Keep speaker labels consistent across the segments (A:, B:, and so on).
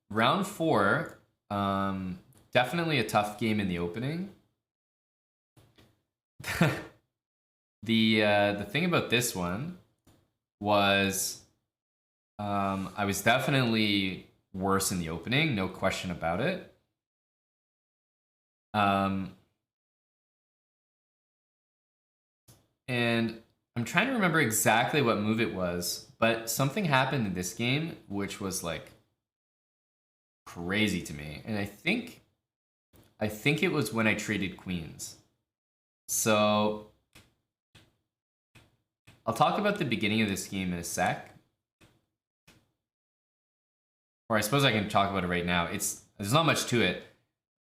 A: round four, definitely a tough game in the opening. The thing about this one was I was definitely worse in the opening, no question about it. And I'm trying to remember exactly what move it was, but something happened in this game which was like crazy to me. And I think it was when I traded queens. So I'll talk about the beginning of this game in a sec. Or I suppose I can talk about it right now. There's not much to it.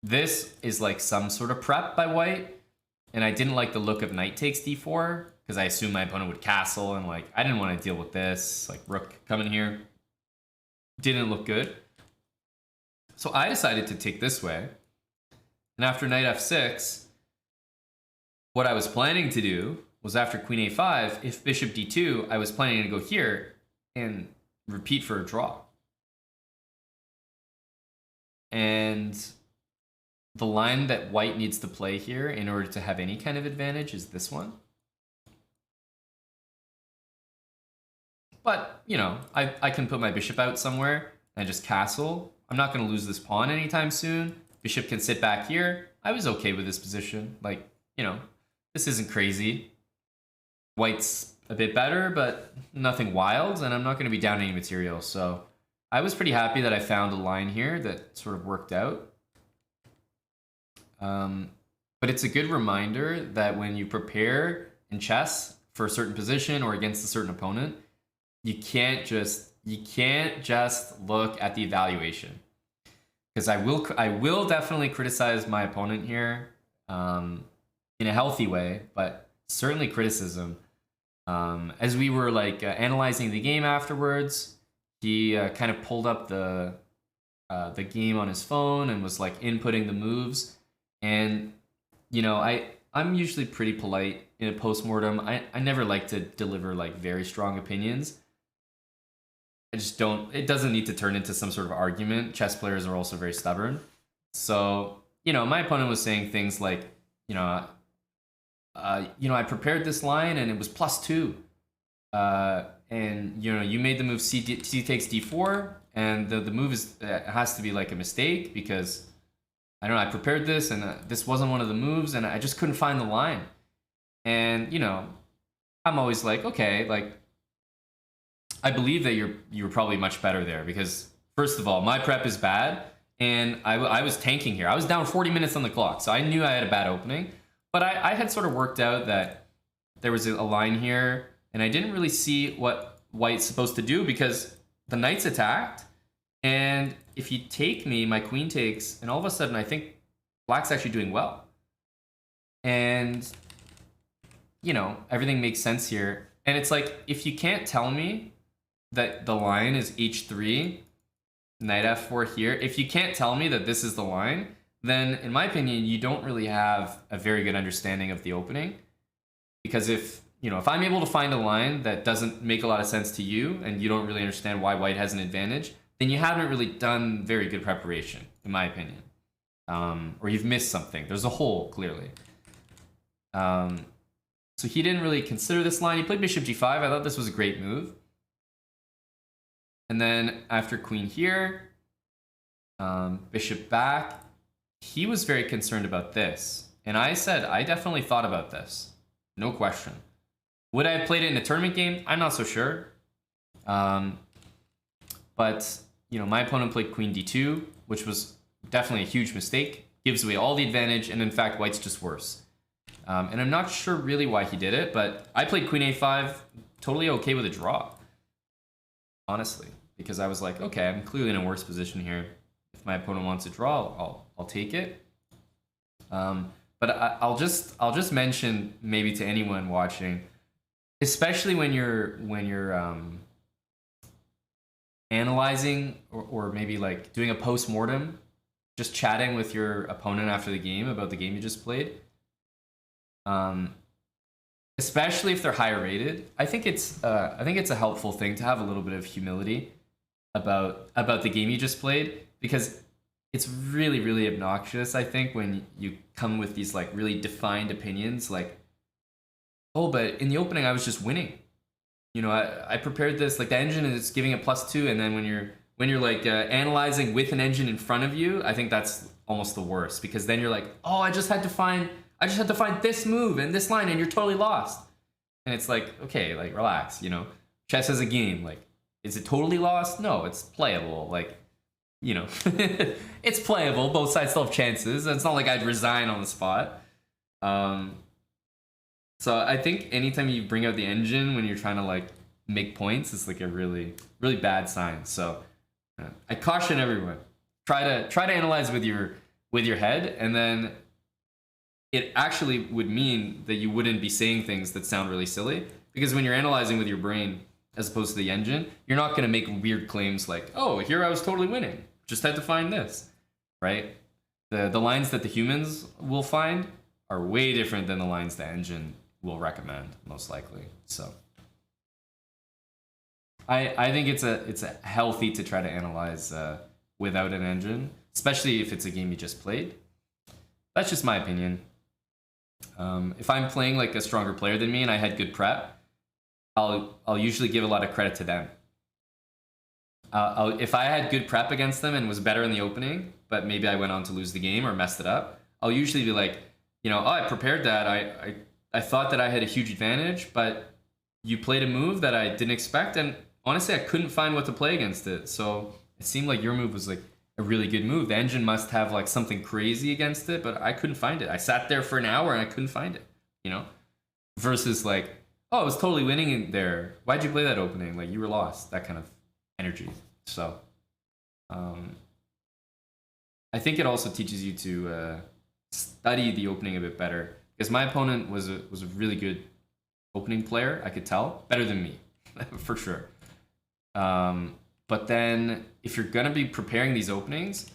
A: This is like some sort of prep by white, and I didn't like the look of knight takes d4 because I assumed my opponent would castle, and like I didn't want to deal with this. Like rook coming here didn't look good. So I decided to take this way. And after knight f6, what I was planning to do was after queen a5, if bishop d2, I was planning to go here and repeat for a draw. And the line that white needs to play here in order to have any kind of advantage is this one. But, you know, I can put my bishop out somewhere and just castle. I'm not going to lose this pawn anytime soon. Bishop can sit back here. I was okay with this position. Like, you know, this isn't crazy. White's a bit better, but nothing wild, and I'm not going to be down any material. So I was pretty happy that I found a line here that sort of worked out. But it's a good reminder that when you prepare in chess for a certain position or against a certain opponent, you can't just look at the evaluation. Because I will definitely criticize my opponent here in a healthy way, but certainly criticism. As we were like analyzing the game afterwards, he kind of pulled up the game on his phone and was like inputting the moves. And you know, I'm usually pretty polite in a postmortem. I never like to deliver like very strong opinions. I just don't. It doesn't need to turn into some sort of argument. Chess players are also very stubborn. So you know, my opponent was saying things like, I prepared this line and it was +2. And you know, you made the move C takes d4, and the move has to be like a mistake because I don't know. I prepared this and this wasn't one of the moves, and I just couldn't find the line. And you know, I'm always like, okay, like I believe that you were probably much better there because first of all, my prep is bad, and I was tanking here. I was down 40 minutes on the clock, so I knew I had a bad opening. But I had sort of worked out that there was a line here, and I didn't really see what white's supposed to do because the knight's attacked, and if you take me, my queen takes, and all of a sudden I think black's actually doing well. And, you know, everything makes sense here. And it's like, if you can't tell me that the line is h3, knight f4 here, if you can't tell me that this is the line, then in my opinion, you don't really have a very good understanding of the opening. Because if I'm able to find a line that doesn't make a lot of sense to you and you don't really understand why white has an advantage, then you haven't really done very good preparation, in my opinion. Or you've missed something. There's a hole, clearly. So he didn't really consider this line. He played bishop g5. I thought this was a great move. And then after queen here, bishop back, he was very concerned about this. And I said, I definitely thought about this. No question. Would I have played it in a tournament game? I'm not so sure. But, you know, my opponent played queen d2, which was definitely a huge mistake. Gives away all the advantage, and in fact, white's just worse. And I'm not sure really why he did it, but I played queen a5, totally okay with a draw. Honestly, because I was like, okay, I'm clearly in a worse position here. If my opponent wants a draw, I'll take it. But I'll just mention maybe to anyone watching, especially when you're analyzing or maybe like doing a post-mortem, just chatting with your opponent after the game about the game you just played. Especially if they're higher rated, I think it's a helpful thing to have a little bit of humility. about the game you just played, because it's really, really obnoxious, I think, when you come with these like really defined opinions like, oh, but in the opening I was just winning. You know, I prepared this, like the engine is giving it +2, and then when you're like analyzing with an engine in front of you, I think that's almost the worst, because then you're like, oh, I just had to find this move and this line, and you're totally lost. And it's like, okay, like relax, you know. Chess is a game. Like, is it totally lost? No, it's playable. Like, you know, it's playable. Both sides still have chances. It's not like I'd resign on the spot. So I think anytime you bring out the engine when you're trying to like make points, it's like a really, really bad sign. So I caution everyone: try to analyze with your head, and then it actually would mean that you wouldn't be saying things that sound really silly, because when you're analyzing with your brain as opposed to the engine, you're not going to make weird claims like, oh, here I was totally winning, just had to find this, right? The lines that the humans will find are way different than the lines the engine will recommend, most likely. So I think it's a healthy to try to analyze without an engine, especially if it's a game you just played. That's just my opinion. If I'm playing like a stronger player than me and I had good prep, I'll usually give a lot of credit to them. If I had good prep against them and was better in the opening, but maybe I went on to lose the game or messed it up, I'll usually be like, you know, oh, I prepared that. I thought that I had a huge advantage, but you played a move that I didn't expect, and honestly, I couldn't find what to play against it. So it seemed like your move was like a really good move. The engine must have like something crazy against it, but I couldn't find it. I sat there for an hour and I couldn't find it, you know? Versus like, oh, I was totally winning in there. Why'd you play that opening? Like, you were lost. That kind of energy. So I think it also teaches you to study the opening a bit better, because my opponent was a really good opening player. I could tell, better than me for sure. But then if you're gonna be preparing these openings,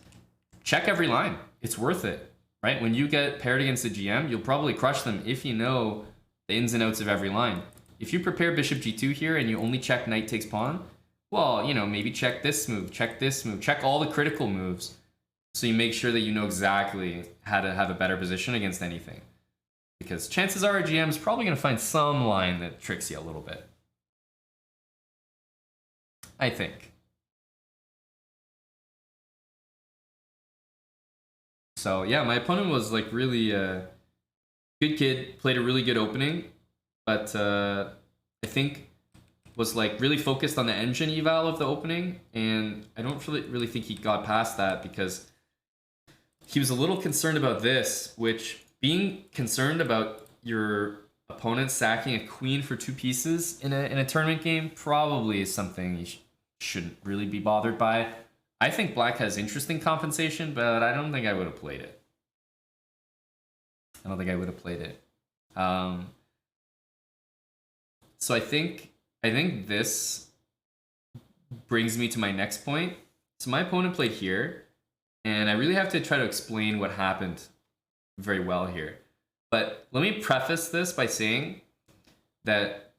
A: check every line. It's worth it, right? When you get paired against a GM, you'll probably crush them if you know the ins and outs of every line. If you prepare bishop g2 here and you only check knight takes pawn, well, you know, maybe check this move, check all the critical moves, so you make sure that you know exactly how to have a better position against anything. Because chances are a GM is probably going to find some line that tricks you a little bit. I think. So yeah, my opponent was like really good kid, played a really good opening, but I think was like really focused on the engine eval of the opening, and I don't really think he got past that, because he was a little concerned about this, which, being concerned about your opponent sacking a queen for 2 pieces in a tournament game probably is something you shouldn't really be bothered by. I think black has interesting compensation, but I don't think I would have played it. So I think this brings me to my next point. So my opponent played here, and I really have to try to explain what happened very well here. But let me preface this by saying that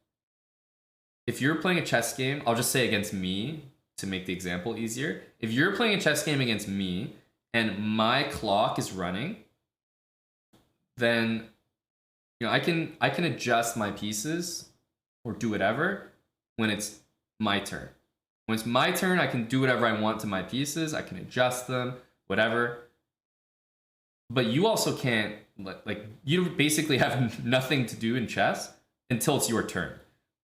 A: if you're playing a chess game, I'll just say against me to make the example easier. If you're playing a chess game against me and my clock is running, then you know I can adjust my pieces or do whatever when it's my turn. When it's my turn, I can do whatever I want to my pieces. I can adjust them, whatever. But you also can't, like, you basically have nothing to do in chess until it's your turn.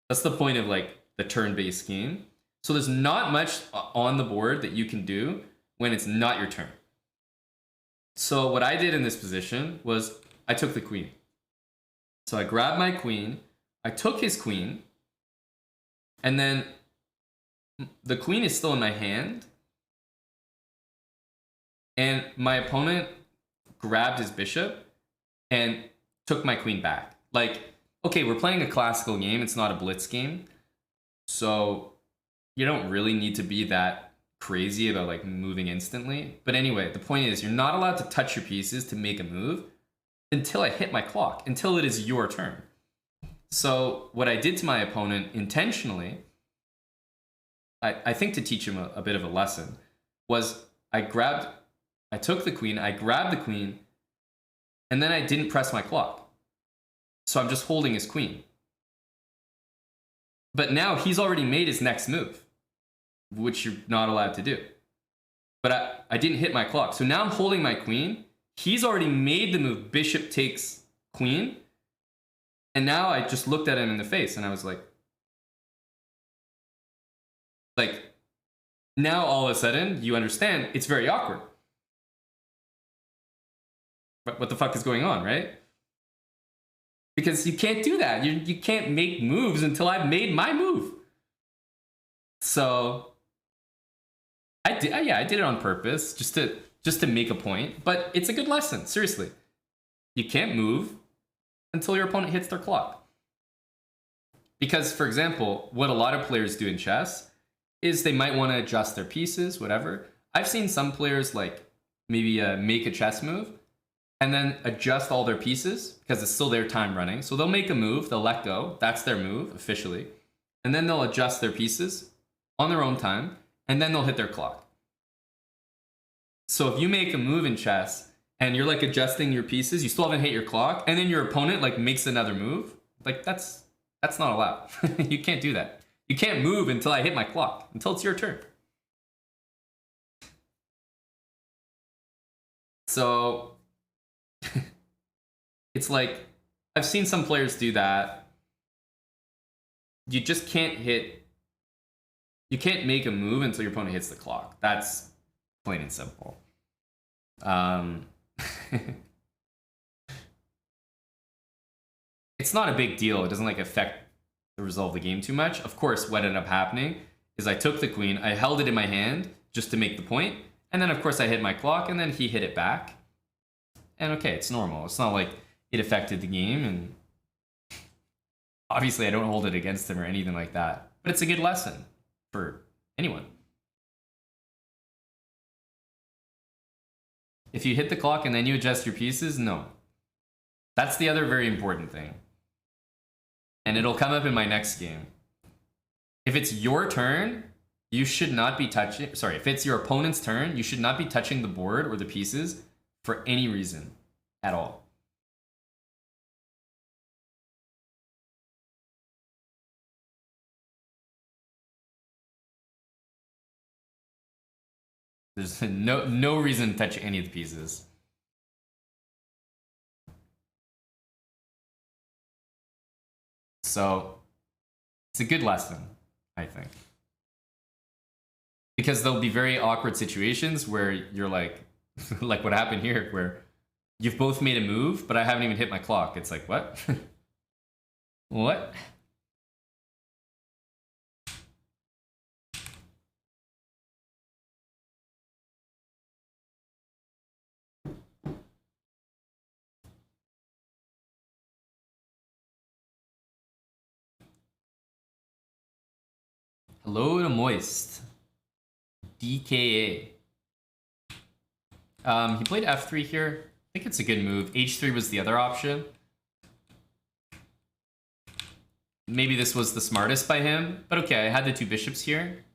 A: That's the point of like the turn-based game. So there's not much on the board that you can do when it's not your turn. So what I did in this position was I took the queen. So I grabbed my queen, I took his queen, and then the queen is still in my hand, and my opponent grabbed his bishop and took my queen back. Like, okay, we're playing a classical game, it's not a blitz game, so you don't really need to be that crazy about like moving instantly. But anyway, the point is, you're not allowed to touch your pieces to make a move until I hit my clock, until it is your turn. So what I did to my opponent intentionally I think to teach him a bit of a lesson, was I took the queen, I grabbed the queen, and then I didn't press my clock. So I'm just holding his queen. But now he's already made his next move, which you're not allowed to do. But I didn't hit my clock. So now I'm holding my queen. He's already made the move, bishop takes queen. And now I just looked at him in the face and I was like, now all of a sudden you understand it's very awkward. But what the fuck is going on, right? Because you can't do that. You can't make moves until I've made my move. So I did it on purpose just to make a point, but it's a good lesson, seriously. You can't move until your opponent hits their clock. Because, for example, what a lot of players do in chess is they might want to adjust their pieces, whatever. I've seen some players like maybe make a chess move and then adjust all their pieces because it's still their time running. So they'll make a move, they'll let go, that's their move officially, and then they'll adjust their pieces on their own time, and then they'll hit their clock. So if you make a move in chess and you're like adjusting your pieces, you still haven't hit your clock, and then your opponent like makes another move, like that's not allowed. You can't do that. You can't move until I hit my clock, until it's your turn. So it's like, I've seen some players do that. You just can't you can't make a move until your opponent hits the clock. That's plain and simple. It's not a big deal. It doesn't like affect the result of the game too much. Of course, what ended up happening is I took the queen, I held it in my hand just to make the point, and then of course I hit my clock, and then he hit it back. And okay, it's normal. It's not like it affected the game, and obviously I don't hold it against him or anything like that. But it's a good lesson for anyone. If you hit the clock and then you adjust your pieces, no. That's the other very important thing. And it'll come up in my next game. If it's your turn, you should not be touching... Sorry, if it's your opponent's turn, you should not be touching the board or the pieces for any reason at all. There's no reason to touch any of the pieces. So it's a good lesson, I think. Because there'll be very awkward situations where you're like, like what happened here, where you've both made a move, but I haven't even hit my clock. It's like, what? What? Hello to Moist. DKA. He played f3 here. I think it's a good move. h3 was the other option. Maybe this was the smartest by him, but okay, I had the two bishops here.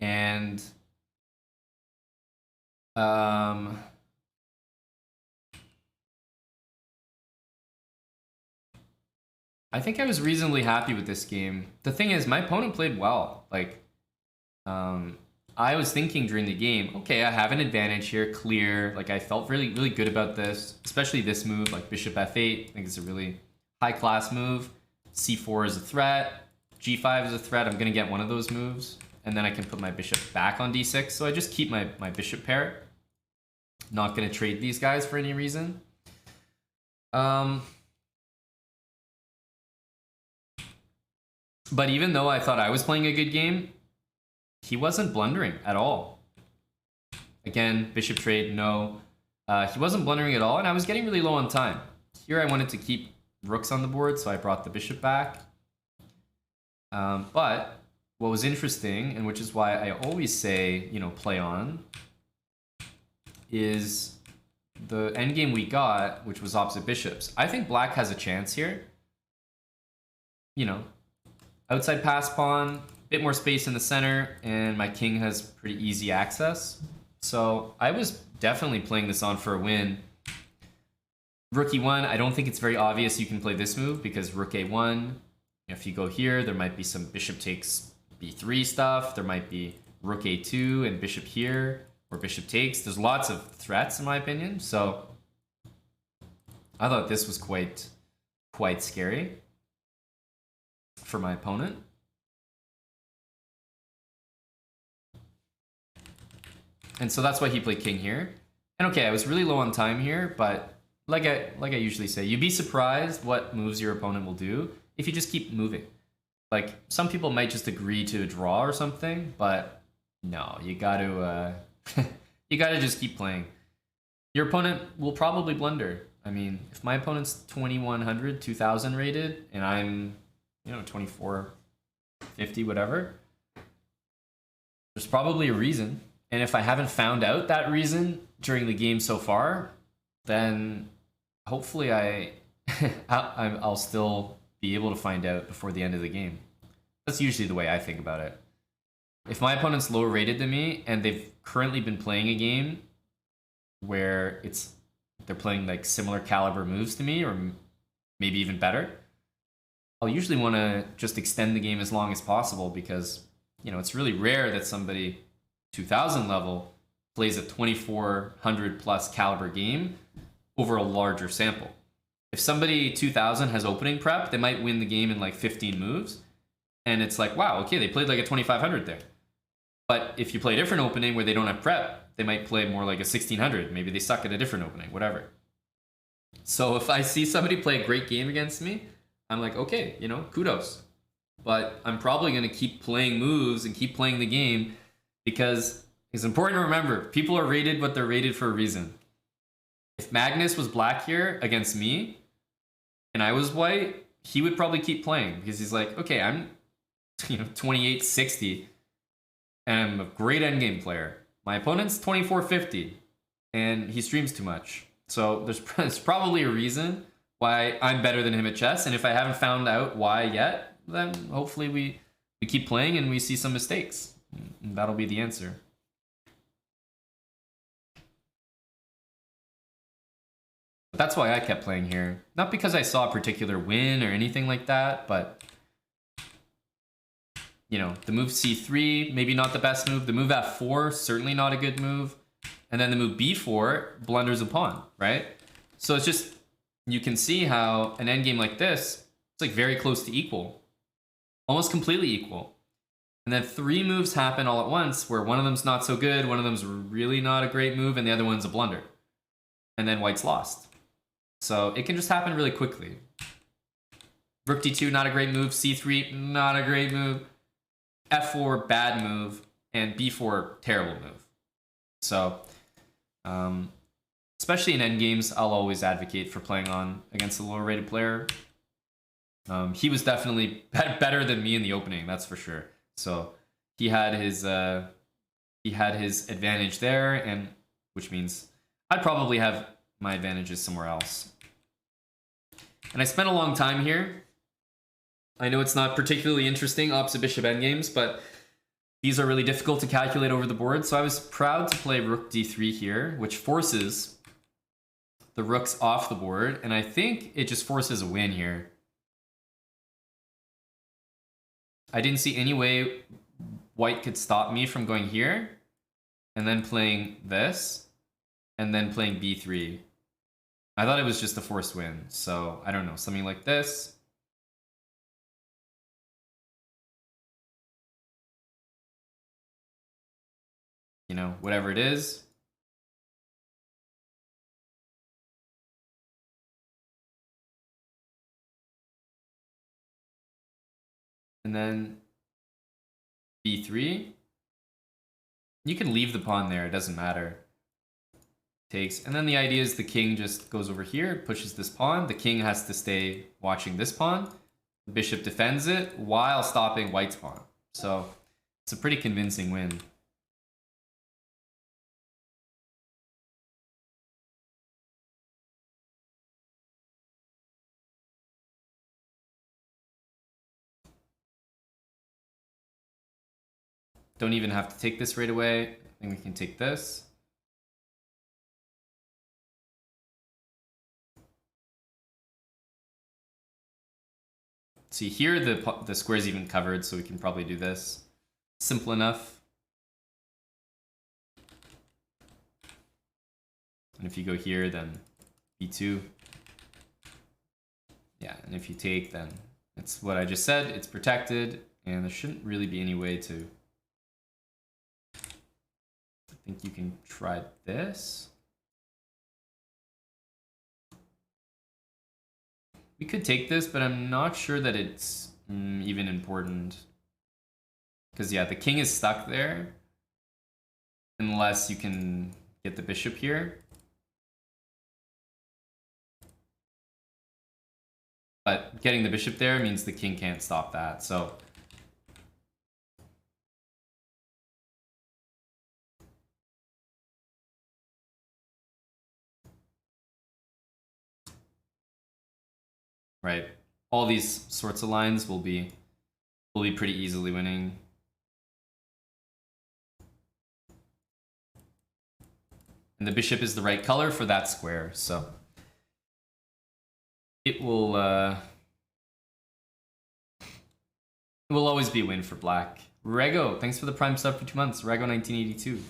A: And I think I was reasonably happy with this game. The thing is, my opponent played well. Like, I was thinking during the game, okay, I have an advantage here, clear. Like, I felt really, really good about this, especially this move, like bishop f8. I think it's a really high-class move. c4 is a threat. g5 is a threat. I'm going to get one of those moves, and then I can put my bishop back on d6. So I just keep my bishop pair. Not going to trade these guys for any reason. But even though I thought I was playing a good game, he wasn't blundering at all. Again, bishop trade, no. He wasn't blundering at all, and I was getting really low on time. Here I wanted to keep rooks on the board, so I brought the bishop back. But what was interesting, and which is why I always say, you know, play on, is the endgame we got, which was opposite bishops. I think black has a chance here. You know, outside pass pawn, bit more space in the center, and my king has pretty easy access. So I was definitely playing this on for a win. Rook e1, I don't think it's very obvious you can play this move because rook a1. If you go here, there might be some bishop takes b3 stuff. There might be rook a2 and bishop here, or bishop takes. There's lots of threats in my opinion. So I thought this was quite scary for my opponent. And so that's why he played king here. And okay, I was really low on time here, but like I usually say, you'd be surprised what moves your opponent will do if you just keep moving. Like, some people might just agree to a draw or something, but no, you gotta you gotta just keep playing. Your opponent will probably blunder. I mean, if my opponent's 2100, 2000 rated, and I'm, 2450, whatever, there's probably a reason. And if I haven't found out that reason during the game so far, then hopefully I'll still be able to find out before the end of the game. That's usually the way I think about it. If my opponent's lower rated than me and they've currently been playing a game where they're playing like similar caliber moves to me, or maybe even better, I'll usually want to just extend the game as long as possible because, it's really rare that somebody 2000 level plays a 2400 plus caliber game over a larger sample. If somebody 2000 has opening prep, they might win the game in like 15 moves. And it's like, wow, okay, they played like a 2500 there. But if you play a different opening where they don't have prep, they might play more like a 1600. Maybe they suck at a different opening, whatever. So if I see somebody play a great game against me, I'm like, okay, kudos. But I'm probably going to keep playing moves and keep playing the game because it's important to remember, people are rated what they're rated for a reason. If Magnus was black here against me and I was white, he would probably keep playing because he's like, okay, I'm 2860 and I'm a great endgame player. My opponent's 2450 and he streams too much. So there's probably a reason why I'm better than him at chess. And if I haven't found out why yet, then hopefully we keep playing and we see some mistakes. And that'll be the answer. But that's why I kept playing here. Not because I saw a particular win or anything like that, but the move c3, maybe not the best move. The move f4, certainly not a good move. And then the move b4 blunders a pawn, right? So it's just, you can see how an endgame like this, it's like very close to equal. Almost completely equal. And then 3 moves happen all at once where one of them's not so good, one of them's really not a great move, and the other one's a blunder. And then white's lost. So it can just happen really quickly. Rook d2, not a great move. C3, not a great move. F4, bad move. And b4, terrible move. So, especially in endgames, I'll always advocate for playing on against a lower rated player. He was definitely better than me in the opening, that's for sure. So he had his advantage there, and which means I'd probably have my advantages somewhere else. And I spent a long time here. I know it's not particularly interesting, opposite bishop endgames, but these are really difficult to calculate over the board. So I was proud to play rook d3 here, which forces the rooks off the board. And I think it just forces a win here. I didn't see any way white could stop me from going here and then playing this and then playing b3. I thought it was just a forced win. So I don't know, something like this. Whatever it is. And then b3. You can leave the pawn there, it doesn't matter. Takes, and then the idea is the king just goes over here, pushes this pawn. The king has to stay watching this pawn. The bishop defends it while stopping white's pawn. So it's a pretty convincing win. don't even have to take this right away. I think we can take this. See here, the square's even covered, so we can probably do this. Simple enough. And if you go here, then b2. Yeah, and if you take, then it's what I just said. It's protected, and there shouldn't really be any way to... I think you can try this. We could take this, but I'm not sure that it's even important. Because, yeah, the king is stuck there. Unless you can get the bishop here. But getting the bishop there means the king can't stop that, so... Right. All these sorts of lines will be pretty easily winning. And the bishop is the right color for that square, so it will always be a win for black. Rego, thanks for the prime sub for 2 months. Rego 1982.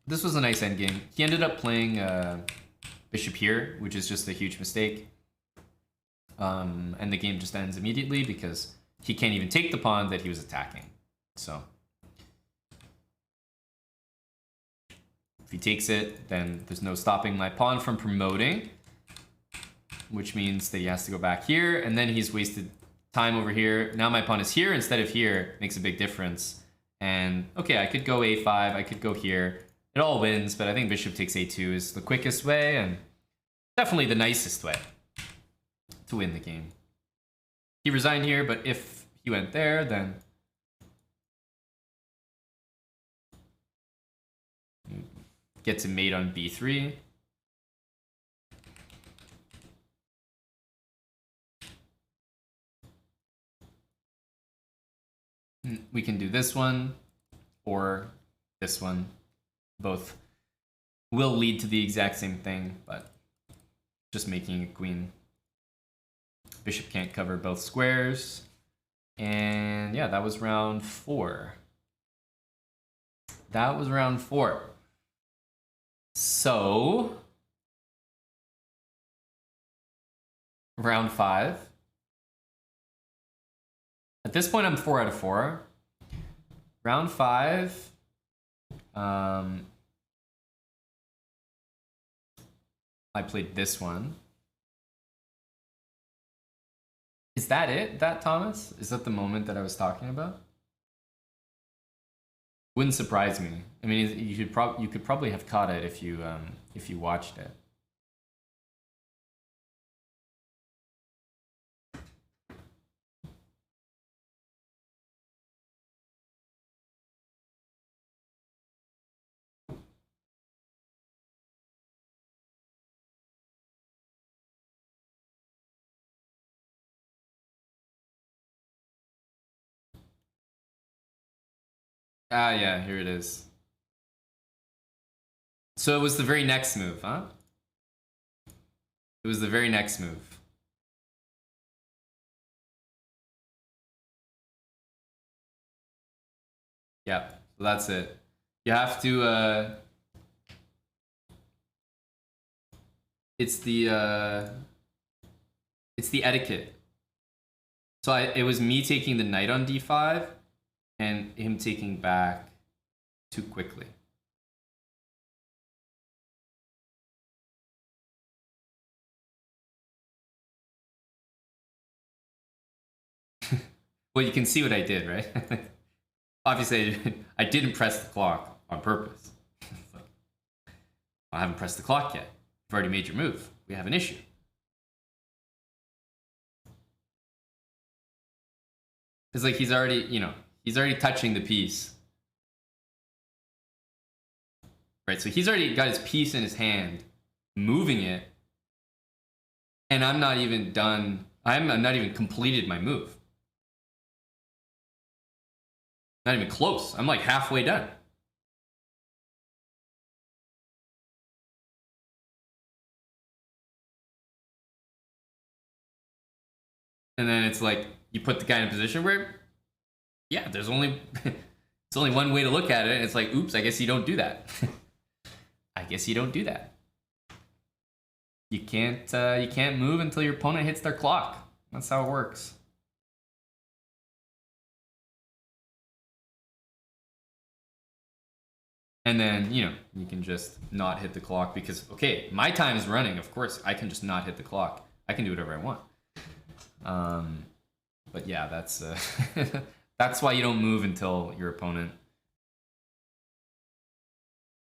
A: This was a nice endgame. He ended up playing bishop here, which is just a huge mistake. And the game just ends immediately because he can't even take the pawn that he was attacking. So if he takes it, then there's no stopping my pawn from promoting, which means that he has to go back here, and then he's wasted time over here. Now my pawn is here instead of here. Makes a big difference. And okay, I could go a5, I could go here. It all wins, but I think bishop takes a2 is the quickest way and definitely the nicest way to win the game. He resigned here, but if he went there, then get to mate on b3. We can do this one or this one. Both will lead to the exact same thing, but just making a queen. Bishop can't cover both squares. And yeah, that was round 4. That was round 4. So, round 5. At this point, I'm 4 out of 4. Round 5. I played this one. Is that it, that Thomas? Is that the moment that I was talking about? Wouldn't surprise me. I mean, you could probably have caught it if you watched it. Ah, yeah, here it is. So it was the very next move, huh? It was the very next move. Yeah, so that's it. You have to, it's the etiquette. So it was me taking the knight on d5 and him taking back too quickly. Well, you can see what I did, right? Obviously, I didn't press the clock on purpose. I haven't pressed the clock yet. You've already made your move. We have an issue. It's like he's already, he's already touching the piece. Right, so he's already got his piece in his hand. moving it, and I'm not even done. I'm not even completed my move. Not even close. I'm like halfway done. And then it's like you put the guy in a position where, yeah, there's only it's only one way to look at it. And it's like, oops, I guess you don't do that. I guess you don't do that. You can't move until your opponent hits their clock. That's how it works. And then, you can just not hit the clock because, okay, my time is running. Of course, I can just not hit the clock. I can do whatever I want. But yeah, that's that's why you don't move until your opponent